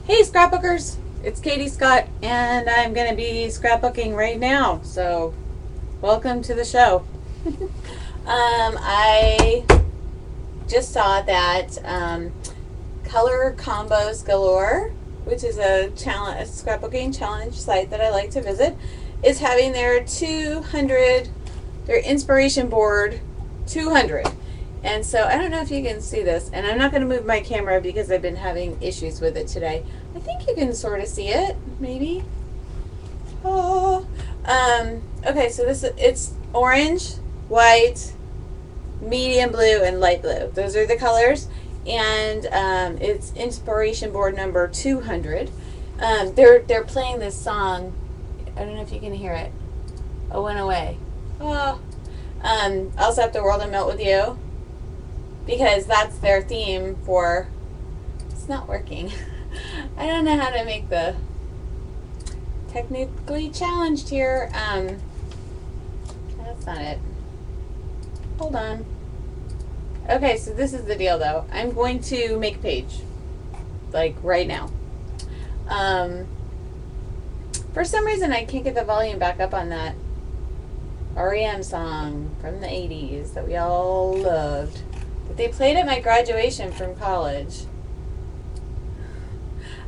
Hey scrapbookers, it's Katie Scott and I'm going to be scrapbooking right now, so welcome to the show. I just saw that Color Combos Galore, which is a scrapbooking challenge site that I like to visit, is having their inspiration board 200. And so I don't know if you can see this, and I'm not going to move my camera because I've been having issues with it today. I think you can sort of see it, maybe. Oh, okay. So it's orange, white, medium blue, and light blue. Those are the colors, and it's inspiration board number 200. They're playing this song. I don't know if you can hear it. Oh, went away. Oh. Also have the world and melt with you, because that's their theme for. It's not working. I don't know how to make the technically challenged here. That's not it. Hold on. Okay, so this is the deal though. I'm going to make a page, like right now. For some reason I can't get the volume back up on that REM song from the 80s that we all loved. But they played at my graduation from college.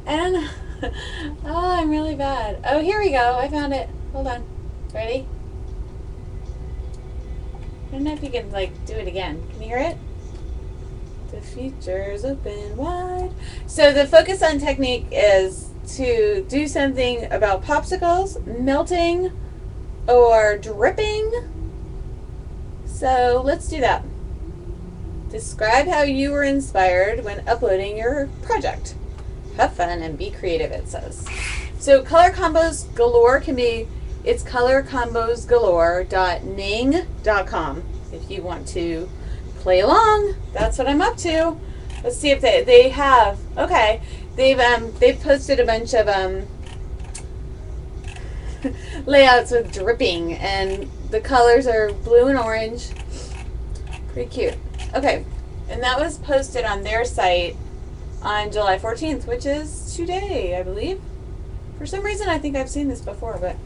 I don't know. Oh, I'm really bad. Oh, here we go. I found it. Hold on. Ready? I don't know if you can, like, do it again. Can you hear it? The future's open wide. So the focus on technique is to do something about popsicles, melting, or dripping. So let's do that. Describe how you were inspired when uploading your project. Have fun and be creative, it says. So Color Combos Galore it's colorcombosgalore.ning.com if you want to play along. That's what I'm up to. Let's see if they have, okay. They've posted a bunch of layouts with dripping, and the colors are blue and orange. Pretty cute. Okay, and that was posted on their site on July 14th, which is today, I believe. For some reason, I think I've seen this before, but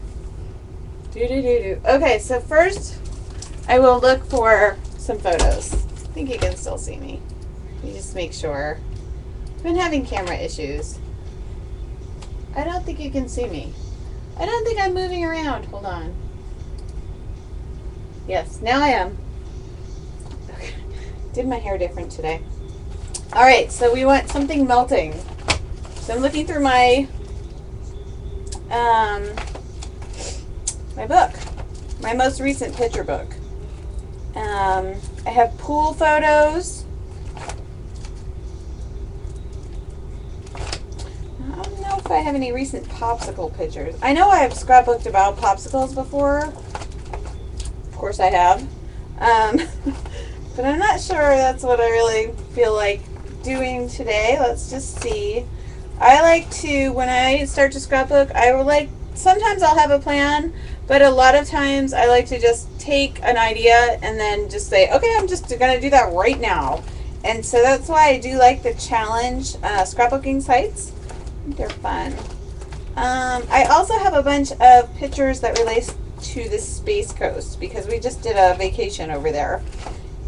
Okay, so first, I will look for some photos. I think you can still see me. Let me just make sure. I've been having camera issues. I don't think you can see me. I don't think I'm moving around. Hold on. Yes, now I am. Okay. Did my hair different today. All right, so we want something melting. So I'm looking through my my book, my most recent picture book. I have pool photos. I don't know if I have any recent popsicle pictures. I know I have scrapbooked about popsicles before. Of course I have. But I'm not sure that's what I really feel like doing today. Let's just see. I like to, when I start to scrapbook, sometimes I'll have a plan, but a lot of times I like to just take an idea and then just say, okay, I'm just going to do that right now. And so that's why I do like the challenge scrapbooking sites. I think they're fun. I also have a bunch of pictures that relate to the Space Coast because we just did a vacation over there.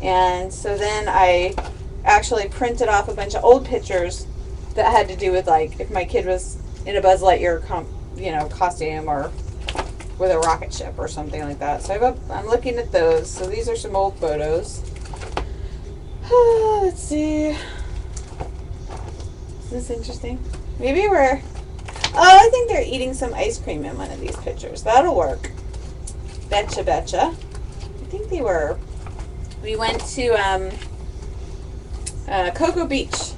And so then I actually printed off a bunch of old pictures that had to do with, like, if my kid was in a Buzz Lightyear costume or with a rocket ship or something like that. So I'm looking at those. So these are some old photos. Let's see. Is this interesting? Maybe I think they're eating some ice cream in one of these pictures. That'll work. Betcha. I think we went to Cocoa Beach,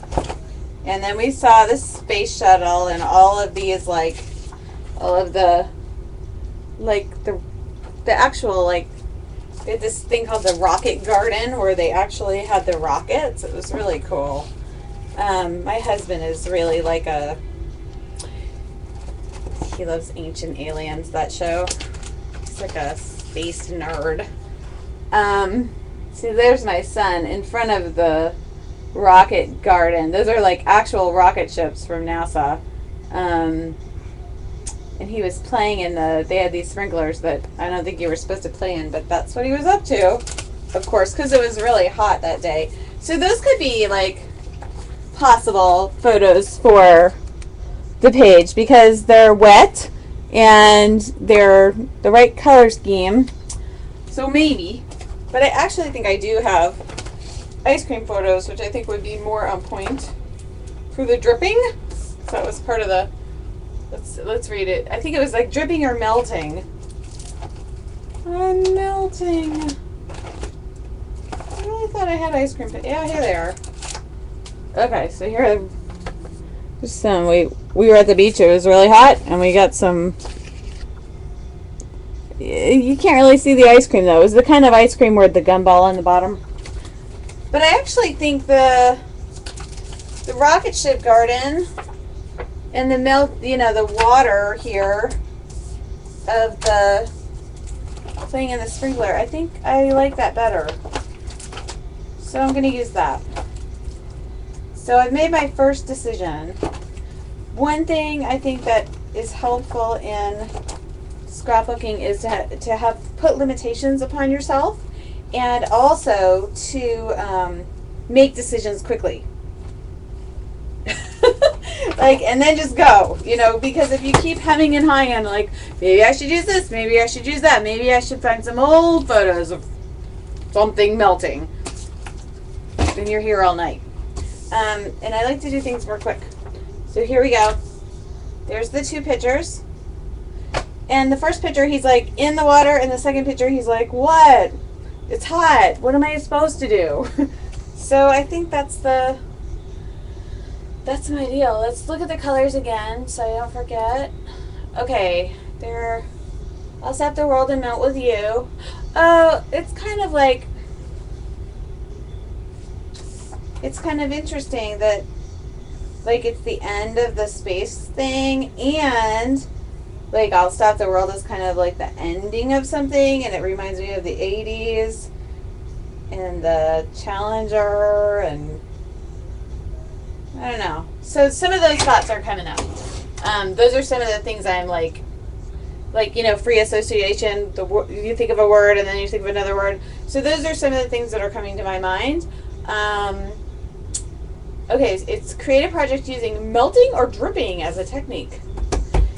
and then we saw the space shuttle and all of the actual, like, they had this thing called the rocket garden where they actually had the rockets. It was really cool. My husband is really like he loves Ancient Aliens, that show. He's like a space nerd. See, there's my son in front of the rocket garden. Those are like actual rocket ships from NASA. And he was playing in they had these sprinklers that I don't think you were supposed to play in, but that's what he was up to, of course, because it was really hot that day. So those could be like possible photos for the page because they're wet and they're the right color scheme. So maybe, but I actually think I do have ice cream photos, which I think would be more on point for the dripping. So that was part of the, let's read it. I think it was like dripping or melting. I'm melting. I really thought I had ice cream. Yeah, here they are. Okay, so here are just some. We were at the beach. It was really hot, and we got some. You can't really see the ice cream though. It was the kind of ice cream with the gumball on the bottom. But I actually think the rocket ship garden and the the water here of the thing in the sprinkler, I think I like that better. So I'm going to use that. So I've made my first decision. One thing I think that is helpful in scrapbooking is to have put limitations upon yourself, and also to make decisions quickly. Like, and then just go, because if you keep hemming and hawing on, like, maybe I should use this, maybe I should use that, maybe I should find some old photos of something melting, then you're here all night. And I like to do things more quick. So here we go. There's the two pictures. And the first picture, he's like in the water, and the second picture, he's like, what? It's hot. What am I supposed to do? So I think that's my deal. Let's look at the colors again so I don't forget. Okay, I'll set the world and melt with you. Oh, it's kind of interesting that like it's the end of the space thing, and like I'll Stop the World is kind of like the ending of something, and it reminds me of the 80s and the Challenger, and I don't know. So some of those thoughts are coming up. Those are some of the things I'm like free association. You think of a word and then you think of another word. So those are some of the things that are coming to my mind. Okay, it's create a project using melting or dripping as a technique.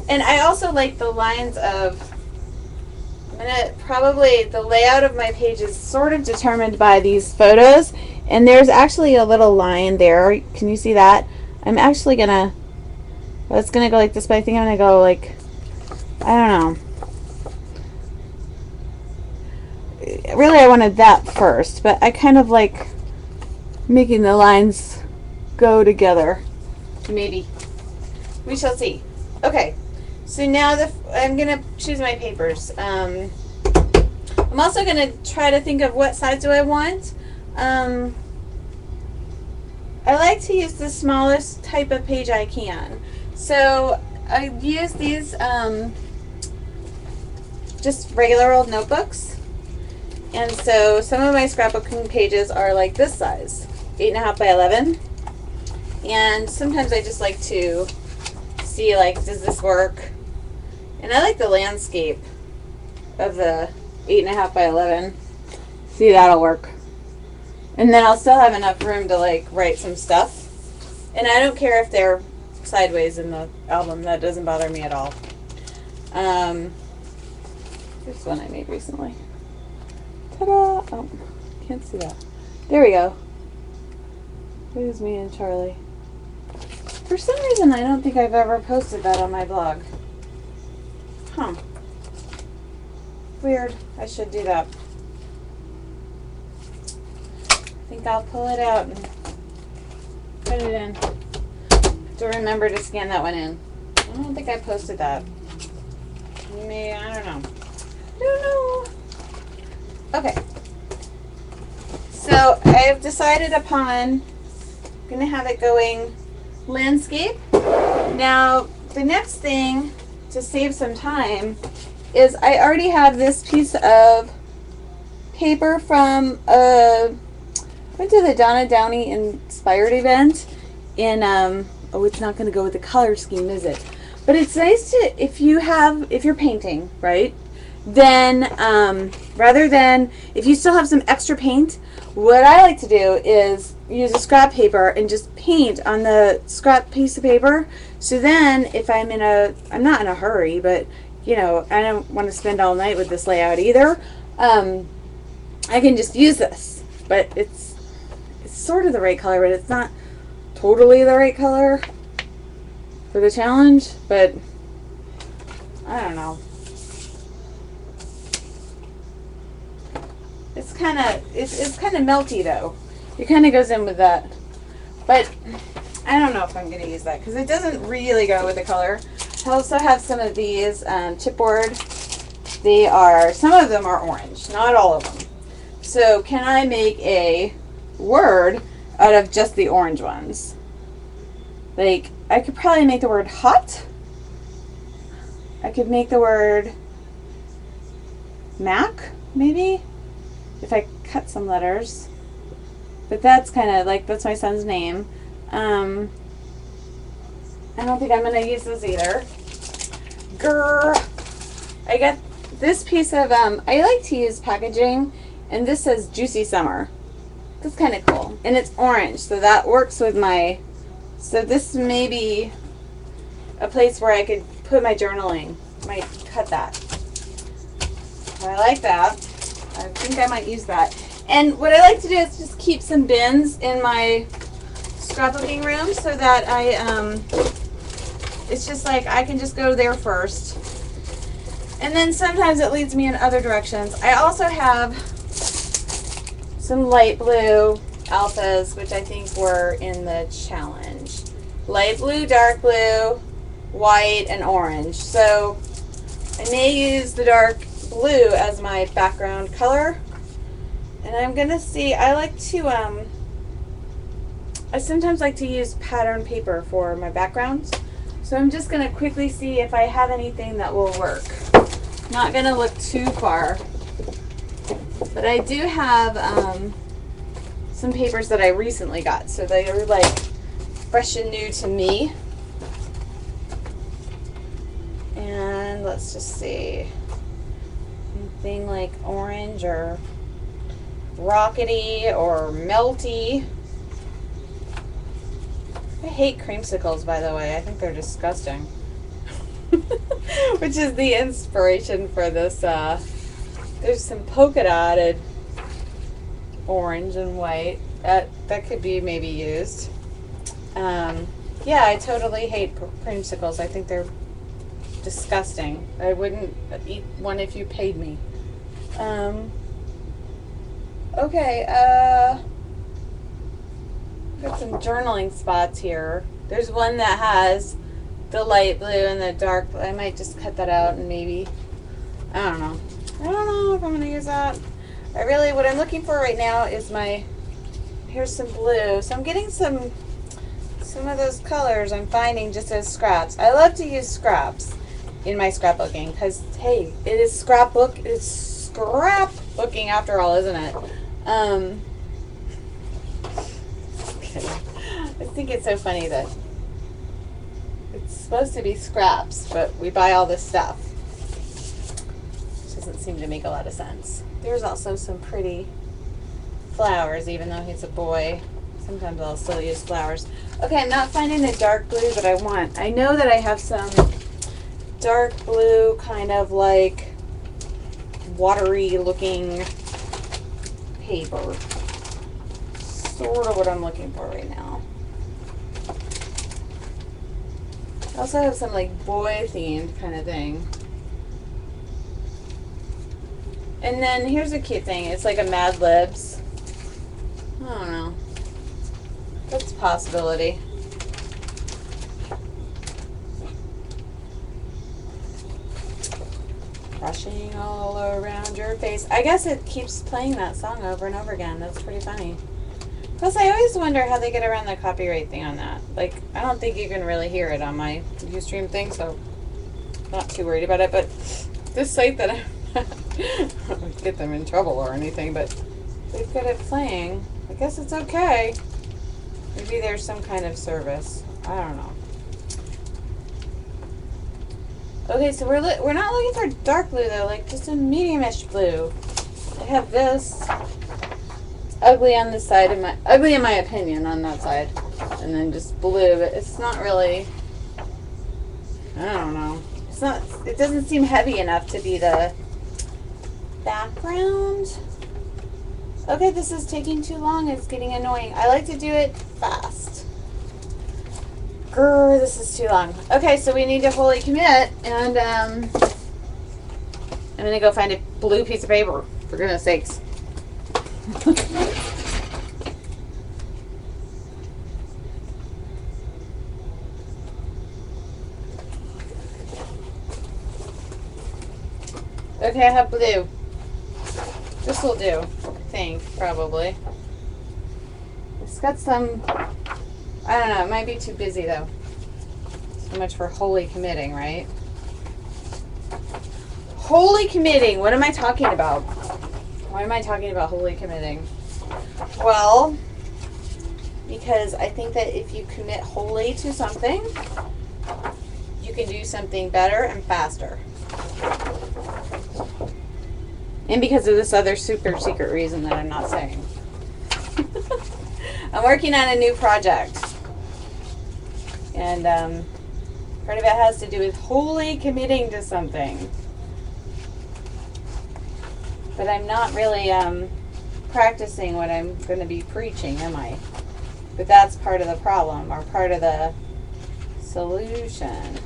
And I also like the lines of, the layout of my page is sort of determined by these photos. And there's actually a little line there. Can you see that? I'm actually gonna, it's gonna go like this, but I think I'm gonna go like, I don't know. Really, I wanted that first, but I kind of like making the lines go together. Maybe. We shall see. Okay. So now I'm gonna choose my papers. I'm also gonna try to think of what size do I want. I like to use the smallest type of page I can. So I use these just regular old notebooks. And so some of my scrapbooking pages are like this size, 8.5 by 11. And sometimes I just like to see, like, does this work? And I like the landscape of the 8.5 by 11. See, that'll work. And then I'll still have enough room to like write some stuff. And I don't care if they're sideways in the album. That doesn't bother me at all. Here's one I made recently. Ta-da! Oh, can't see that. There we go. There's me and Charlie. For some reason, I don't think I've ever posted that on my blog. Huh. Weird. I should do that. I think I'll pull it out and put it in. Have to remember to scan that one in. I don't think I posted that. Maybe, I don't know. I don't know. Okay. So I've decided upon, I'm going to have it going landscape. Now, the next thing to save some time is I already have this piece of paper from went to the Donna Downey Inspired event in oh, it's not going to go with the color scheme, is it? But it's nice to, if you're painting, right? Then, rather than, if you still have some extra paint, what I like to do is use a scrap paper and just paint on the scrap piece of paper. So then, if I'm not in a hurry, but, you know, I don't want to spend all night with this layout either, I can just use this. But it's sort of the right color, but it's not totally the right color for the challenge, but I don't know. It's kind of melty though. It kind of goes in with that, but I don't know if I'm going to use that because it doesn't really go with the color. I also have some of these chipboard. Some of them are orange, not all of them. So can I make a word out of just the orange ones? Like, I could probably make the word hot. I could make the word Mac, maybe, if I cut some letters. But that's kind of like, that's my son's name. I don't think I'm going to use this either. Grr. I got this piece of, I like to use packaging, and this says Juicy Summer. That's kind of cool. And it's orange, so that works with my, so this may be a place where I could put my journaling. Might cut that. I like that. I think I might use that. And what I like to do is just keep some bins in my scrapbooking room so that it's just like I can just go there first. And then sometimes it leads me in other directions. I also have some light blue alphas, which I think were in the challenge. Light blue, dark blue, white, and orange. So I may use the dark blue as my background color. And I'm gonna see, I like to, I sometimes like to use pattern paper for my backgrounds. So I'm just gonna quickly see if I have anything that will work. Not gonna look too far. But I do have some papers that I recently got, so they are like fresh and new to me. And let's just see, anything like orange or rockety or melty. I hate creamsicles, by the way. I think they're disgusting. Which is the inspiration for this. There's some polka dotted orange and white that could be maybe used. Yeah, I totally hate creamsicles. I think they're disgusting. I wouldn't eat one if you paid me. Okay, got some journaling spots here. There's one that has the light blue and the dark blue. I might just cut that out and maybe, I don't know. I don't know if I'm going to use that. What I'm looking for right now is here's some blue. So I'm getting some of those colors I'm finding just as scraps. I love to use scraps in my scrapbooking because, hey, it is it's scrapbooking after all, isn't it? I think it's so funny that it's supposed to be scraps, but we buy all this stuff. Which doesn't seem to make a lot of sense. There's also some pretty flowers, even though he's a boy. Sometimes I'll still use flowers. Okay, I'm not finding the dark blue that I want. I know that I have some dark blue, kind of like watery looking paper. Sort of what I'm looking for right now. I also have some like boy themed kind of thing. And then here's a cute thing. It's like a Mad Libs. I don't know. That's a possibility. Brushing all around your face. I guess it keeps playing that song over and over again. That's pretty funny. Plus, I always wonder how they get around the copyright thing on that. Like, I don't think you can really hear it on my Ustream thing, so I'm not too worried about it. But this site that I don't get them in trouble or anything, but they've got it playing. I guess it's okay. Maybe there's some kind of service. I don't know. Okay, so we're not looking for dark blue though, like just a medium-ish blue. I have this. It's ugly on this side, ugly in my opinion on that side, and then just blue. But it's not really. I don't know. It's not. It doesn't seem heavy enough to be the background. Okay, this is taking too long. It's getting annoying. I like to do it fast. Grr, this is too long. Okay, so we need to fully commit, and I'm gonna go find a blue piece of paper, for goodness sakes. Okay, I have blue. This will do, I think, probably. It's got some, I don't know, it might be too busy though. So much for wholly committing, right? Wholly committing, what am I talking about? Why am I talking about wholly committing? Well, because I think that if you commit wholly to something, you can do something better and faster. And because of this other super secret reason that I'm not saying. I'm working on a new project. And part of it has to do with wholly committing to something. But I'm not really practicing what I'm going to be preaching, am I? But that's part of the problem, or part of the solution.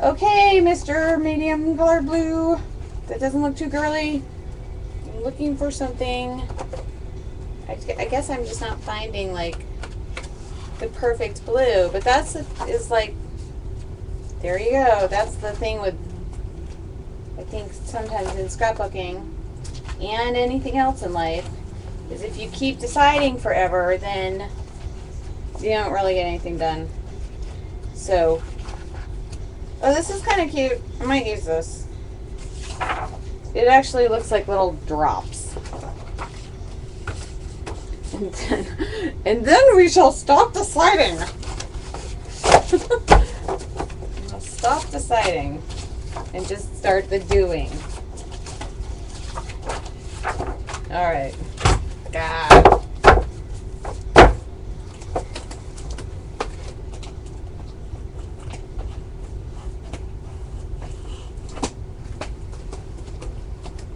Okay, Mr. Medium Color Blue. That doesn't look too girly. I'm looking for something. I guess I'm just not finding like the perfect blue, but is like, there you go. That's the thing with, I think sometimes in scrapbooking and anything else in life, is if you keep deciding forever, then you don't really get anything done. So, oh, this is kind of cute. I might use this. It actually looks like little drops. And then we shall stop deciding. We'll stop deciding and just start the doing. All right. God.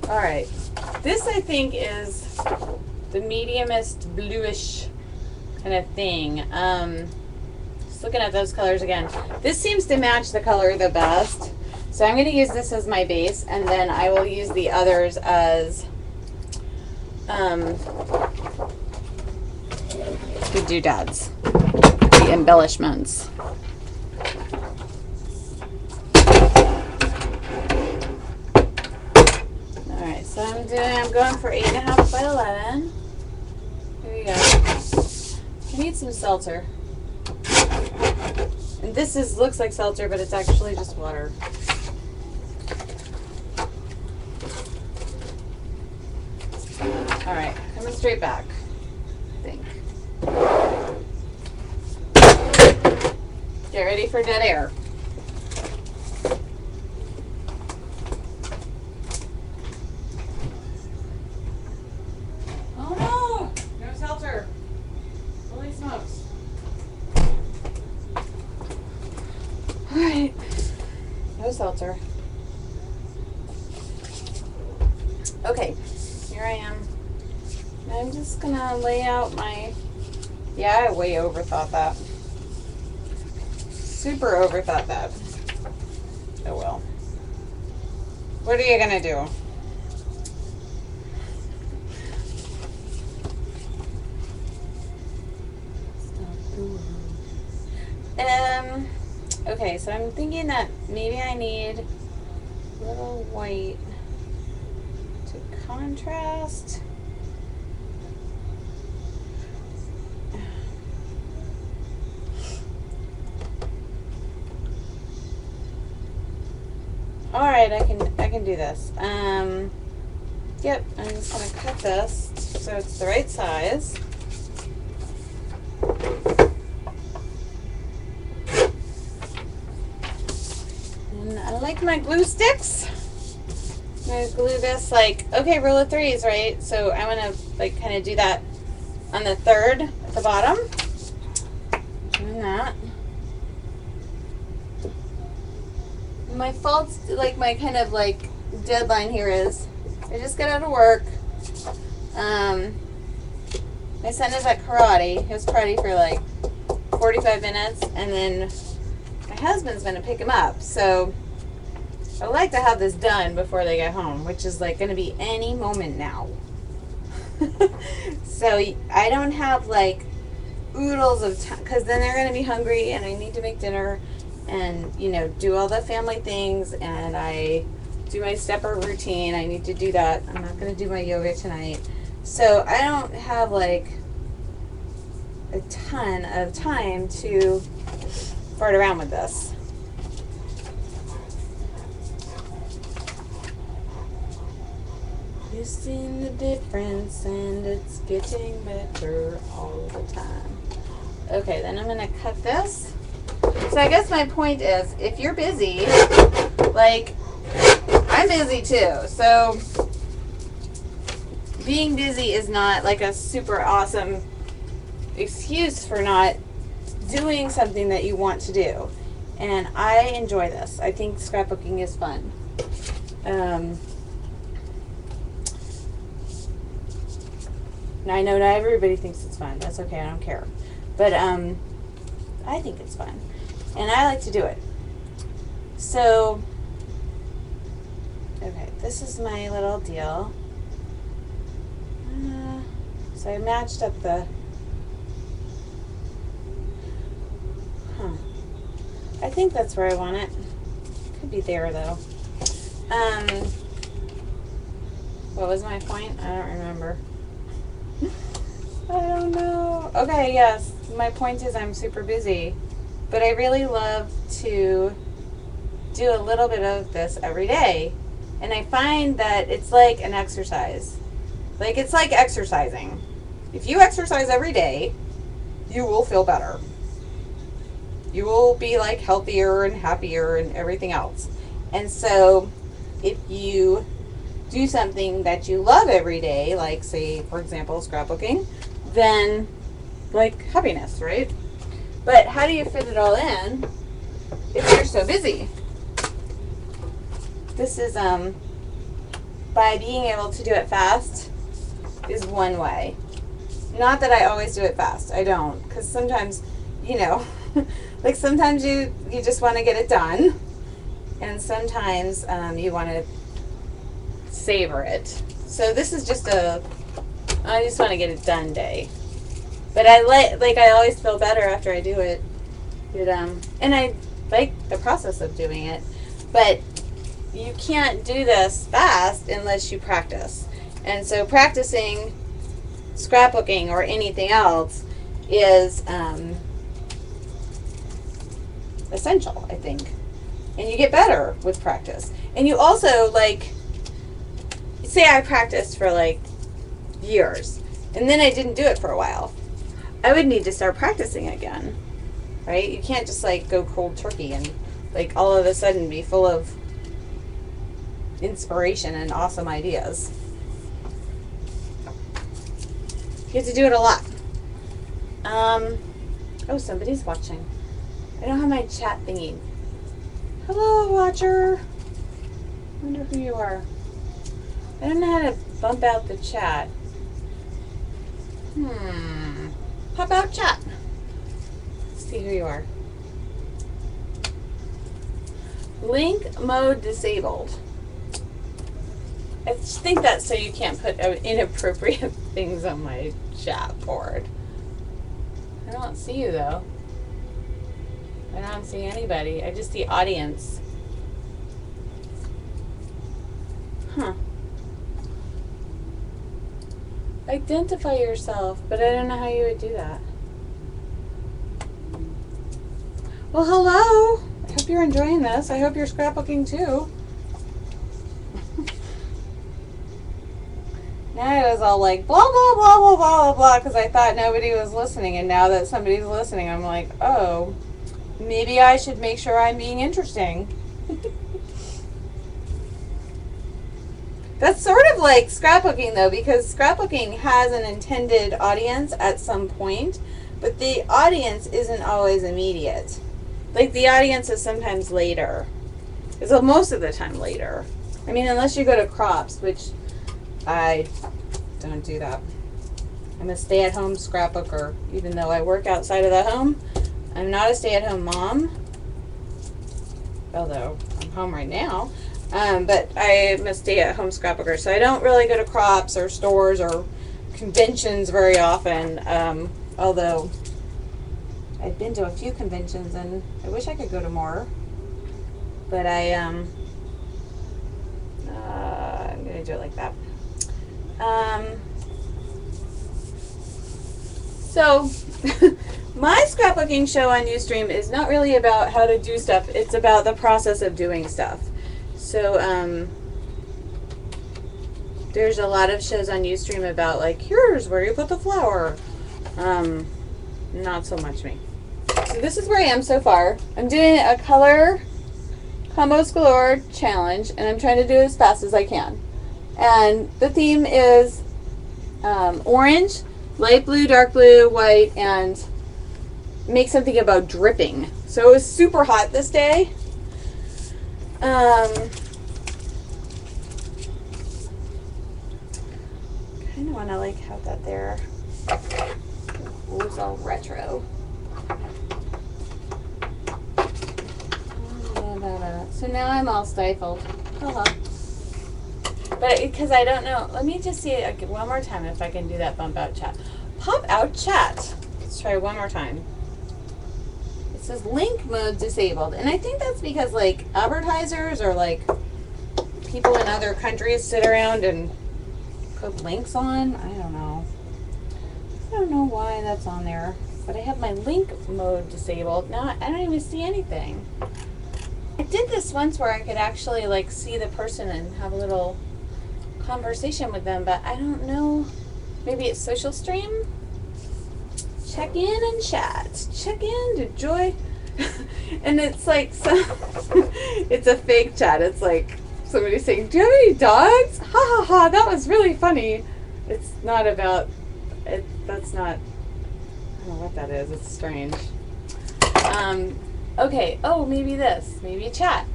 All right, this I think is the mediumest bluish kind of thing. Just looking at those colors again. This seems to match the color the best. So I'm going to use this as my base, and then I will use the others as the doodads, the embellishments. So I'm going for 8.5 by 11. Here we go. I need some seltzer. And this looks like seltzer, but it's actually just water. Alright, coming straight back, I think. Get ready for dead air. Alright, no seltzer. Okay, here I am. I'm just gonna lay out my, yeah, I way overthought that. Super overthought that. Oh well. What are you gonna do? Okay, so I'm thinking that maybe I need a little white to contrast. All right, I can do this. Yep, I'm just gonna cut this so it's the right size. take my glue sticks. I'm going to glue this like, okay, rule of threes, right? So I'm going to like kind of do that on the third at the bottom. Doing that. My fault, like my kind of like deadline here is I just got out of work. My son is at karate. He was karate for like 45 minutes, and then my husband's going to pick him up. So I would like to have this done before they get home, which is like going to be any moment now. So I don't have like oodles of time, because then they're going to be hungry and I need to make dinner and, you know, do all the family things, and I do my stepper routine. I need to do that. I'm not going to do my yoga tonight. So I don't have like a ton of time to fart around with this. You've seen the difference and it's getting better all the time. Okay, then I'm going to cut this. So I guess my point is, if you're busy, like I'm busy too, so being busy is not like a super awesome excuse for not doing something that you want to do. And I enjoy this. I think scrapbooking is fun. Now I know not everybody thinks it's fun. That's okay, I don't care. But I think it's fun. And I like to do it. So, okay, this is my little deal. So I matched up the, I think that's where I want it. Could be there though. What was my point? I don't remember. I don't know. Okay, yes. My point is I'm super busy. But I really love to do a little bit of this every day. And I find that it's like an exercise. Like, it's like exercising. If you exercise every day, you will feel better. You will be like healthier and happier and everything else. And so if you do something that you love every day, like say, for example, scrapbooking, then like happiness, right? But how do you fit it all in if you're so busy? This is by being able to do it fast is one way. Not that I always do it fast. I don't, because sometimes, you know, like sometimes you just want to get it done, and sometimes you want to savor it. So this is just I just want to get it done day. But I always feel better after I do it. And I like the process of doing it. But you can't do this fast unless you practice. And so practicing scrapbooking or anything else is essential, I think. And you get better with practice. And you also, like, say I practiced for like years and then I didn't do it for a while. I would need to start practicing again, right? You can't just like go cold turkey and like all of a sudden be full of inspiration and awesome ideas. You have to do it a lot. Oh, somebody's watching. I don't have my chat thingy. Hello, watcher. I wonder who you are. I don't know how to bump out the chat. Pop out chat. Let's see who you are. Link mode disabled. I think that's so you can't put inappropriate things on my chat board. I don't see you though. I don't see anybody. I just see audience. Huh. Identify yourself, but I don't know how you would do that. Well, hello. I hope you're enjoying this. I hope you're scrapbooking too. Now I was all like blah blah blah blah blah blah because I thought nobody was listening, and now that somebody's listening, I'm like, oh, maybe I should make sure I'm being interesting. That's sort of like scrapbooking though, because scrapbooking has an intended audience at some point, but the audience isn't always immediate. Like the audience is sometimes later. It's most of the time later. I mean, unless you go to crops, which I don't do that. I'm a stay-at-home scrapbooker, even though I work outside of the home. I'm not a stay-at-home mom, although I'm home right now. But I'm a stay-at-home scrapbooker, so I don't really go to crops or stores or conventions very often. Although I've been to a few conventions, and I wish I could go to more. But I'm gonna do it like that. So my scrapbooking show on Ustream is not really about how to do stuff. It's about the process of doing stuff. So there's a lot of shows on Ustream about like, here's where you put the flower. Not so much me. So this is where I am so far. I'm doing a color combos galore challenge, and I'm trying to do it as fast as I can. And the theme is orange, light blue, dark blue, white, and make something about dripping. So it was super hot this day. Kind of want to like have that there. It was all retro. So now I'm all stifled. But because I don't know, let me just see it one more time if I can do that bump out chat. Pop out chat. Let's try one more time. It says link mode disabled. And I think that's because like advertisers or like people in other countries sit around and put links on. I don't know. I don't know why that's on there. But I have my link mode disabled. Now I don't even see anything. I did this once where I could actually like see the person and have a little conversation with them, but I don't know. Maybe it's social stream? Check in and chat. Check in to joy. And it's like it's a fake chat. It's like somebody saying, do you have any dogs? Ha ha ha, that was really funny. It's not about it. That's not, I don't know what that is. It's strange. Okay, oh, maybe this. Maybe a chat.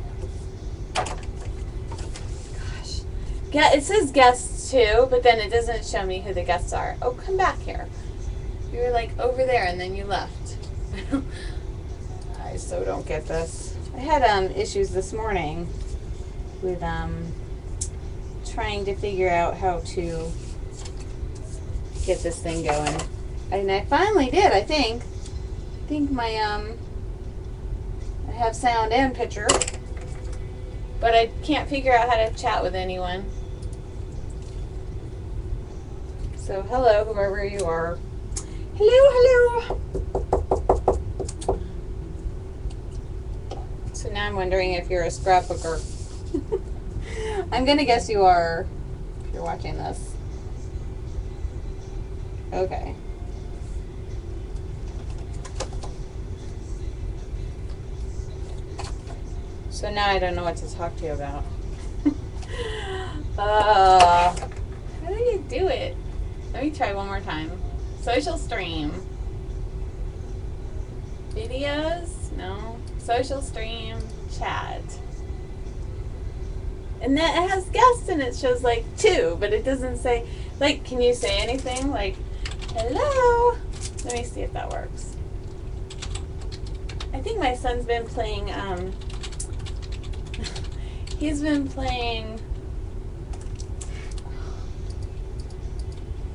Gosh. Yeah, it says guests too, but then it doesn't show me who the guests are. Oh, come back here. You were like over there and then you left. I so don't get this. I had issues this morning with trying to figure out how to get this thing going. And I finally did, I think. I think my I have sound and picture, but I can't figure out how to chat with anyone. So hello, whoever you are. Hello, hello. So now I'm wondering if you're a scrapbooker. I'm gonna guess you are if you're watching this. Okay. So now I don't know what to talk to you about. How do you do it? Let me try one more time. Social stream. Videos? No. Social stream. Chat. And then it has guests and it shows like 2, but it doesn't say, like, can you say anything? Like, hello? Let me see if that works. I think my son's been playing, he's been playing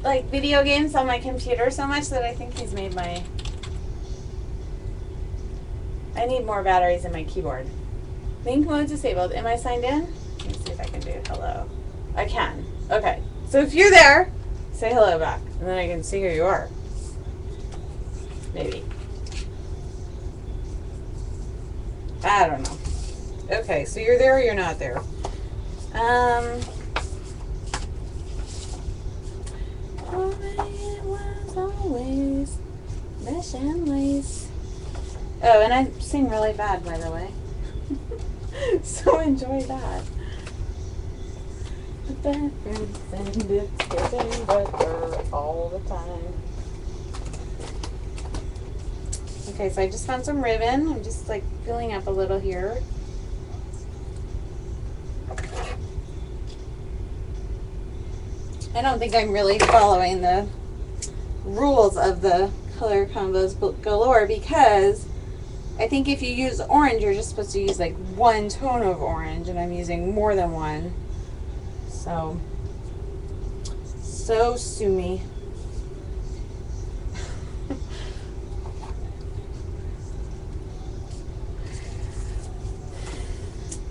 like video games on my computer so much that I think he's made my, I need more batteries in my keyboard. Link mode disabled. Am I signed in? Let me see if I can do hello. I can. Okay. So if you're there, say hello back, and then I can see who you are. Maybe. I don't know. Okay, so you're there or you're not there. It was always mesh and lace. Oh, and I sing really bad, by the way. So enjoy that. the bathrooms and it's getting better all the time. Okay, so I just found some ribbon. I'm just like filling up a little here. I don't think I'm really following the rules of the color combos galore, because I think if you use orange, you're just supposed to use like one tone of orange, and I'm using more than one. So sue me.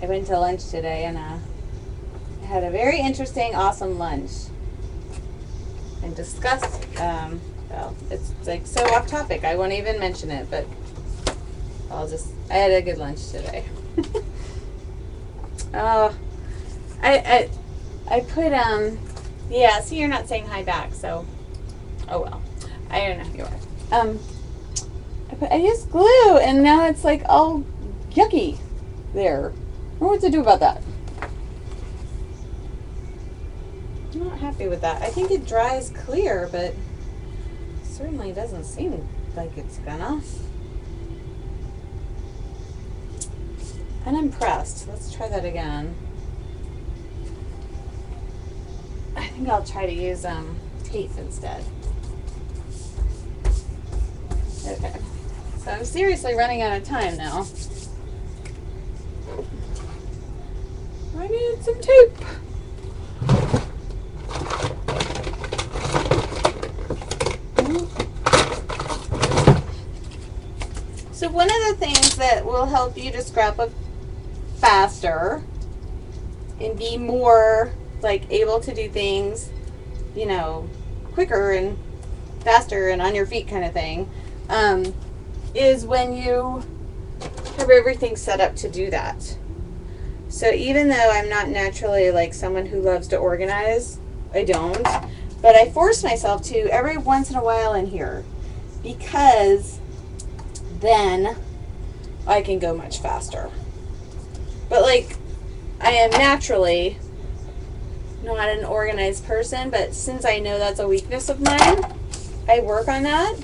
I went to lunch today and I had a very interesting, awesome lunch. And discussed, well, it's like so off topic, I won't even mention it, but I had a good lunch today. Oh, I put, yeah, see, you're not saying hi back, so, oh well. I don't know who you are. I used glue, and now it's like all yucky there. I don't know what to do about that. I'm not happy with that. I think it dries clear, but it certainly doesn't seem like it's gonna. Unimpressed. Let's try that again. I think I'll try to use tape instead. Okay. So I'm seriously running out of time now. I need some tape. So one of the things that will help you to scrapbook faster and be more like able to do things, you know, quicker and faster and on your feet kind of thing, is when you have everything set up to do that. So even though I'm not naturally like someone who loves to organize, I don't, but I force myself to every once in a while in here, because then I can go much faster. But like, I am naturally not an organized person, but since I know that's a weakness of mine, I work on that.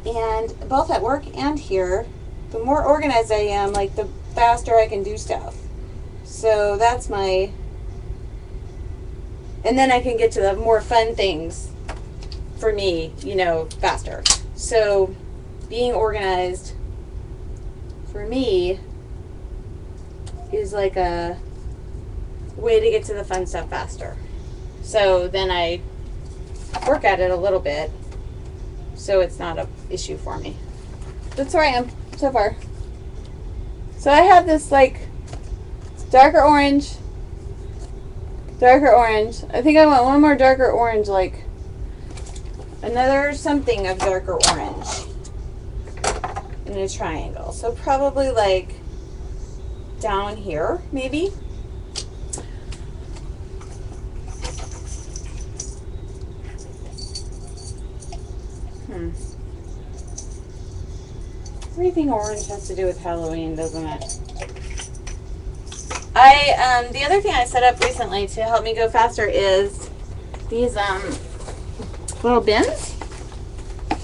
And both at work and here, the more organized I am, like the faster I can do stuff. So that's my, and then I can get to the more fun things for me, you know, faster. So being organized for me is like a way to get to the fun stuff faster. So then I work at it a little bit, so it's not an issue for me. That's where I am so far. So I have this like darker orange. I think I want one more darker orange, like another something of darker orange in a triangle. So probably like down here, maybe. Everything orange has to do with Halloween, doesn't it? The other thing I set up recently to help me go faster is these little bins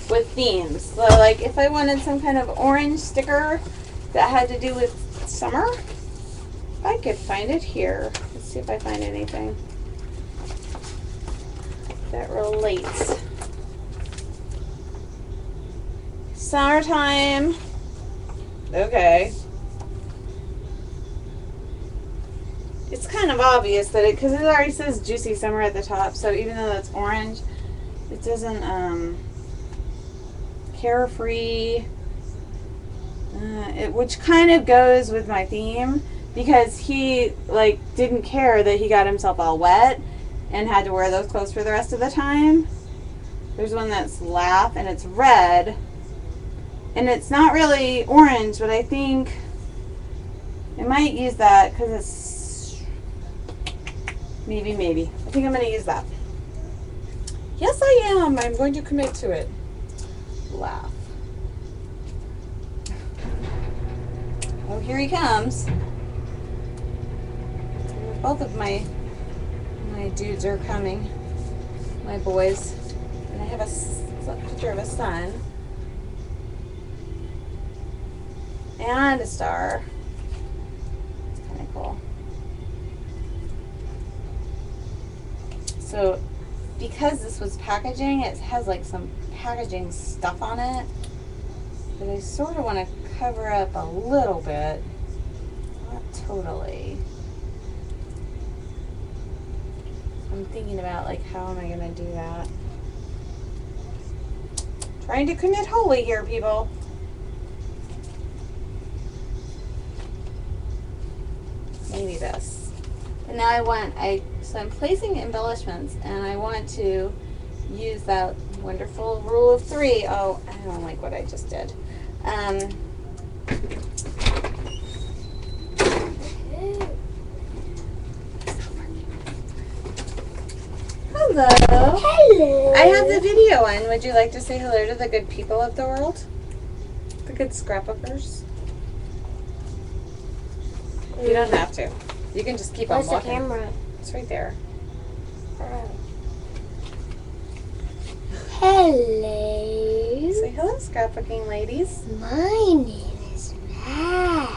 with themes. So like if I wanted some kind of orange sticker that had to do with summer, I could find it here. Let's see if I find anything that relates. Summertime. Okay. It's kind of obvious that because it already says Juicy Summer at the top, so even though that's orange, it doesn't, Carefree, which kind of goes with my theme, because he, like, didn't care that he got himself all wet and had to wear those clothes for the rest of the time. There's one that's Laugh, and it's red, and it's not really orange, but I think I might use that because it's maybe. I think I'm going to use that. Yes, I am. I'm going to commit to it. Laugh. Oh, here he comes. Both of my dudes are coming. My boys. And I have a picture of a sun. And a star. It's kind of cool. So, because this was packaging, it has like some packaging stuff on it that I sort of want to cover up a little bit. Not totally. I'm thinking about like how am I going to do that. Trying to commit wholly here, people. Maybe this. And now so I'm placing embellishments and I want to use that wonderful rule of 3. Oh, I don't like what I just did. Hello. Hello. I have the video on. Would you like to say hello to the good people of the world? The good scrapbookers? You don't have to. You can just keep on Where's the walking. camera? It's right there. Hello. Say hello, scrapbooking ladies. My name is Mac.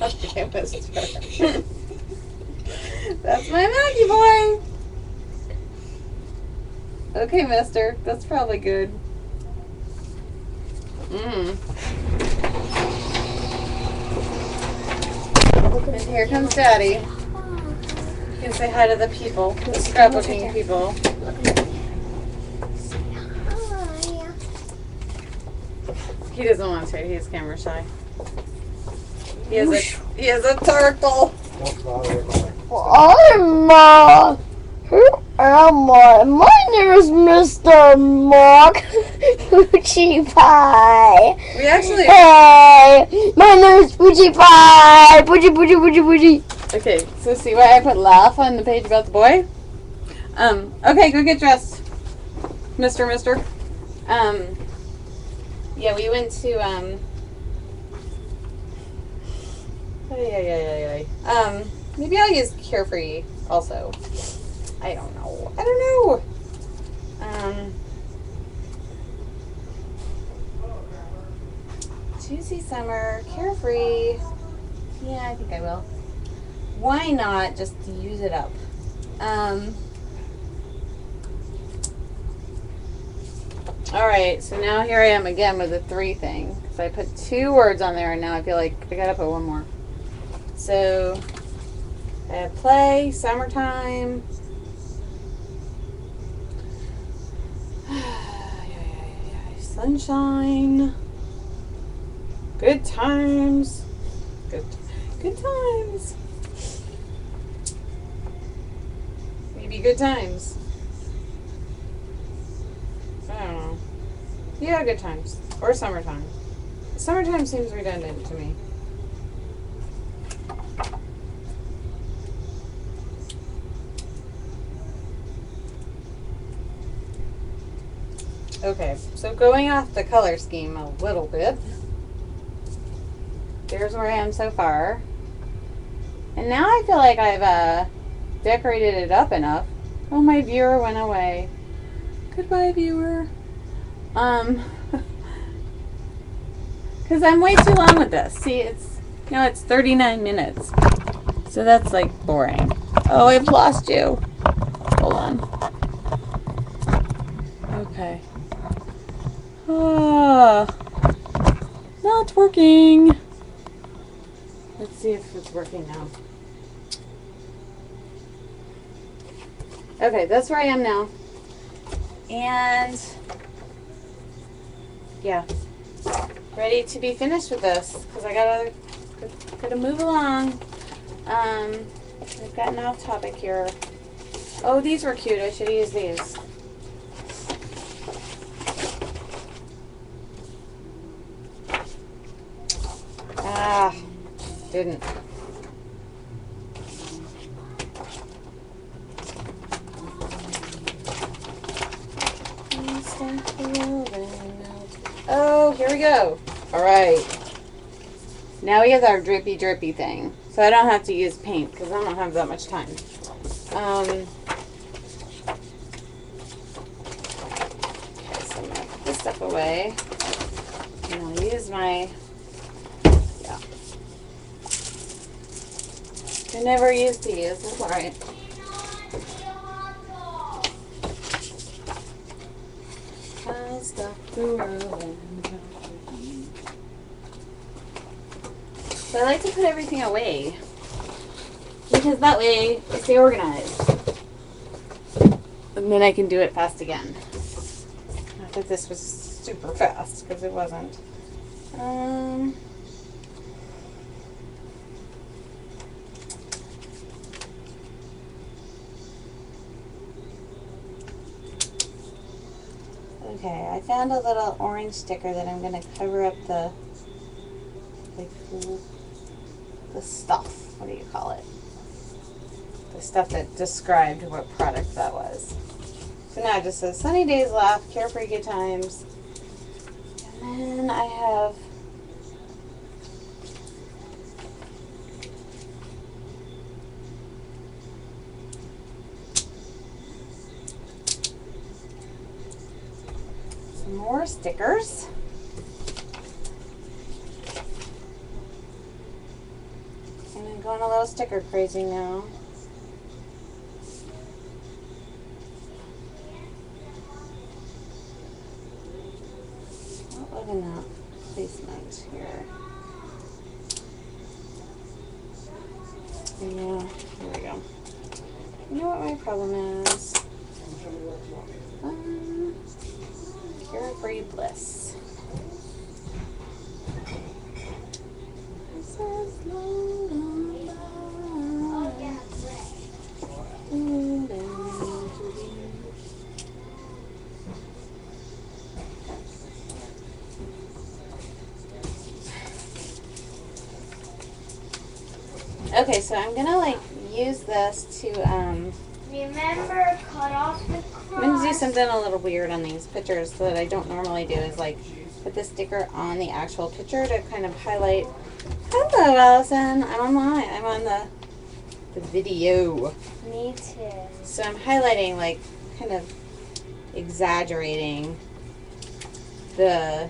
Okay, mister. That's my Maggie boy. Okay, mister. That's probably good. And here comes Daddy. You can say hi to the people, the scrapbooking people. He doesn't want to. He's camera shy. He is a turtle. I'm who am I? My name is Mr. Mark Poochie Pie. We actually. Hey, my name is Poochie Pie. Poochie, Poochie, Poochie, Poochie. Okay, so see why I put laugh on the page about the boy? Okay, go get dressed. Mister. Yeah, we went to, maybe I'll use Carefree also. I don't know. Juicy Summer, Carefree. Yeah, I think I will. Why not just use it up? Alright, so now here I am again with the 3 thing. So I put 2 words on there and now I feel like I gotta put 1 more. So I have play, summertime. Sunshine. Good times. Good times. Maybe good times. I don't know. Yeah, good times. Or summertime. Summertime seems redundant to me. Okay, so going off the color scheme a little bit. There's where I am so far. And now I feel like I've decorated it up enough. Oh, my viewer went away. Goodbye, viewer. Because I'm way too long with this. See, it's 39 minutes. So that's like boring. Oh, I've lost you. Hold on. Okay. Not working. Let's see if it's working now. Okay, that's where I am now. And yeah, ready to be finished with this because I gotta move along. I've gotten off topic here. Oh, these were cute. I should have used these. Ah, didn't. we go. All right. Now we have our drippy thing. So I don't have to use paint because I don't have that much time. Okay, so I'm going to put this stuff away. And I'll use my, yeah. I never use these. That's all right. I'll stop the rolling. So I like to put everything away because that way I stay organized. And then I can do it fast again. Not that this was super fast because it wasn't. Okay, I found a little orange sticker that I'm going to cover up the stuff. What do you call it? The stuff that described what product that was. So now it just says sunny days, laugh, carefree good times. And then I have some more stickers. And I'm going a little sticker crazy now. Not loving that placement here. Yeah, here we go. You know what my problem is? Carefree bliss. This is long gone by. Okay, so I'm gonna like use this to Remember, cut off the cross. I'm gonna do something a little weird on these pictures that I don't normally do, is like put the sticker on the actual picture to kind of highlight. Hello, Allison. I'm online. I'm on the video. Me too. So I'm highlighting, like, kind of exaggerating the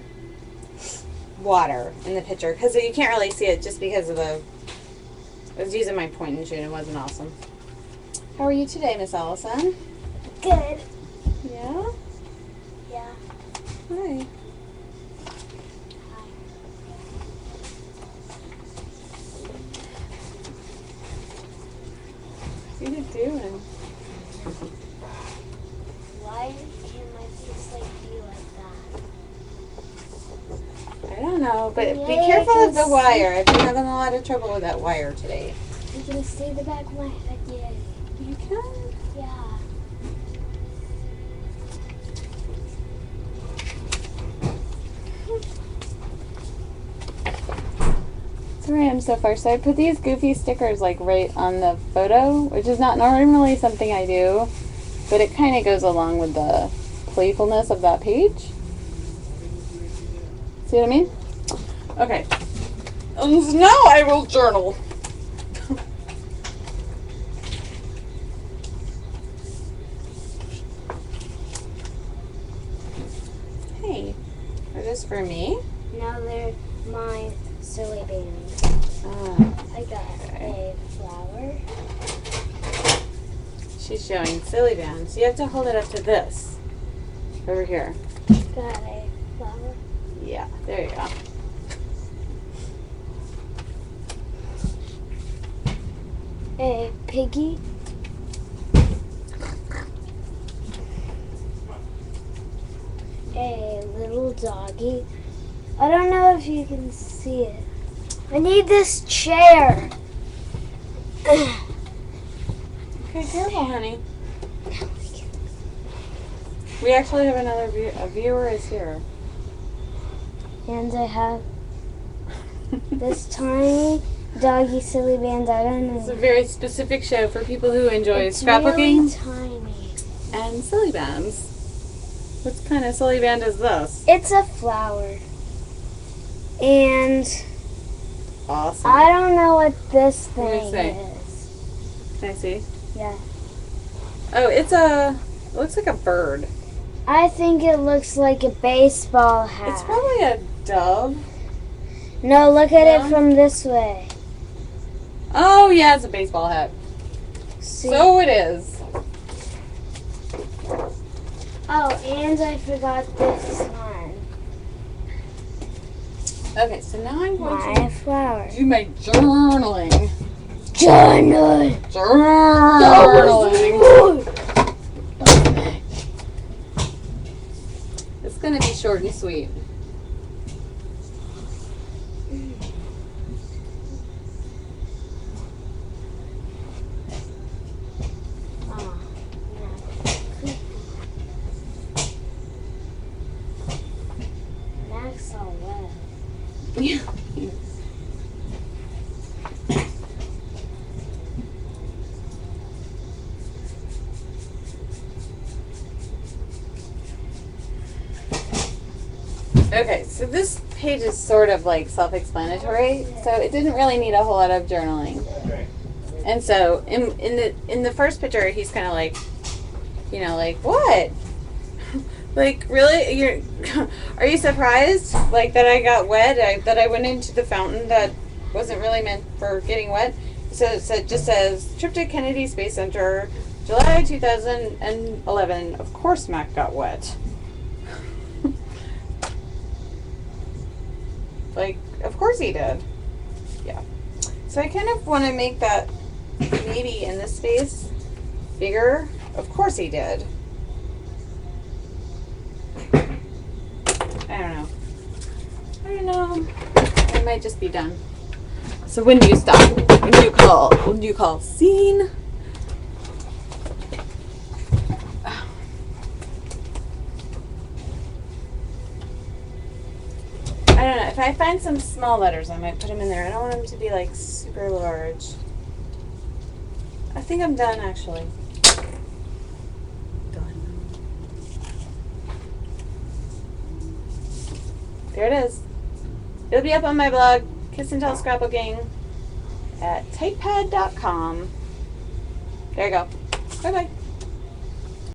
water in the picture because you can't really see it just because of the. I was using my point and shoot. It wasn't awesome. How are you today, Miss Allison? Good. Yeah? Yeah. Hi. What are you doing? Why can my face like be like that? I don't know, but be Yeah, careful I of the can wire. I've been having a lot of trouble with that wire today. You can see the back of my head, yeah. You can? Yeah. Sorry, I'm so far. So I put these goofy stickers like right on the photo, which is not normally something I do, but it kind of goes along with the playfulness of that page. See what I mean? Okay. And now I will journal. Hey, are this for me? Now they're my silly bands. I got a flower. She's showing silly bands. You have to hold it up to this. Over here. Got a flower. Yeah, there you go. A piggy. A little doggy. I don't know if you can see it. I need this chair. Okay, careful, honey. We actually have another a viewer is here. And I have this tiny doggy silly band. I don't know. It's a very specific show for people who enjoy It's scrapbooking really tiny. and silly bands. What kind of silly band is this? It's a flower. And Awesome. I don't know what this What does it thing say? is. Can I see? Yeah. Oh, it looks like a bird. I think it looks like a baseball hat. It's probably a dove. No, look at No? it from this way. Oh, yeah, it's a baseball hat. See? So it is. Oh, and I forgot this one. Okay, so now I'm going My flower. to do my journaling. Journal. Journaling. It's going to be short and sweet. Oh, that's so wet. Yeah. Okay, so this page is sort of like self-explanatory, so it didn't really need a whole lot of journaling. And so in the first picture, he's kind of like, you know, like, what? Like, really? Are you surprised? Like that I got wet? That I went into the fountain that wasn't really meant for getting wet? So it just says trip to Kennedy Space Center, July 2011. Of course, Mac got wet. Like, of course he did. Yeah. So I kind of want to make that maybe in this space bigger. Of course he did. I don't know. I might just be done. So when do you stop? When do you call scene? I don't know. If I find some small letters, I might put them in there. I don't want them to be like super large. I think I'm done actually. Done. There it is. It'll be up on my blog, Kiss and Tell Scrapbooking, at typepad.com. There you go. Bye bye.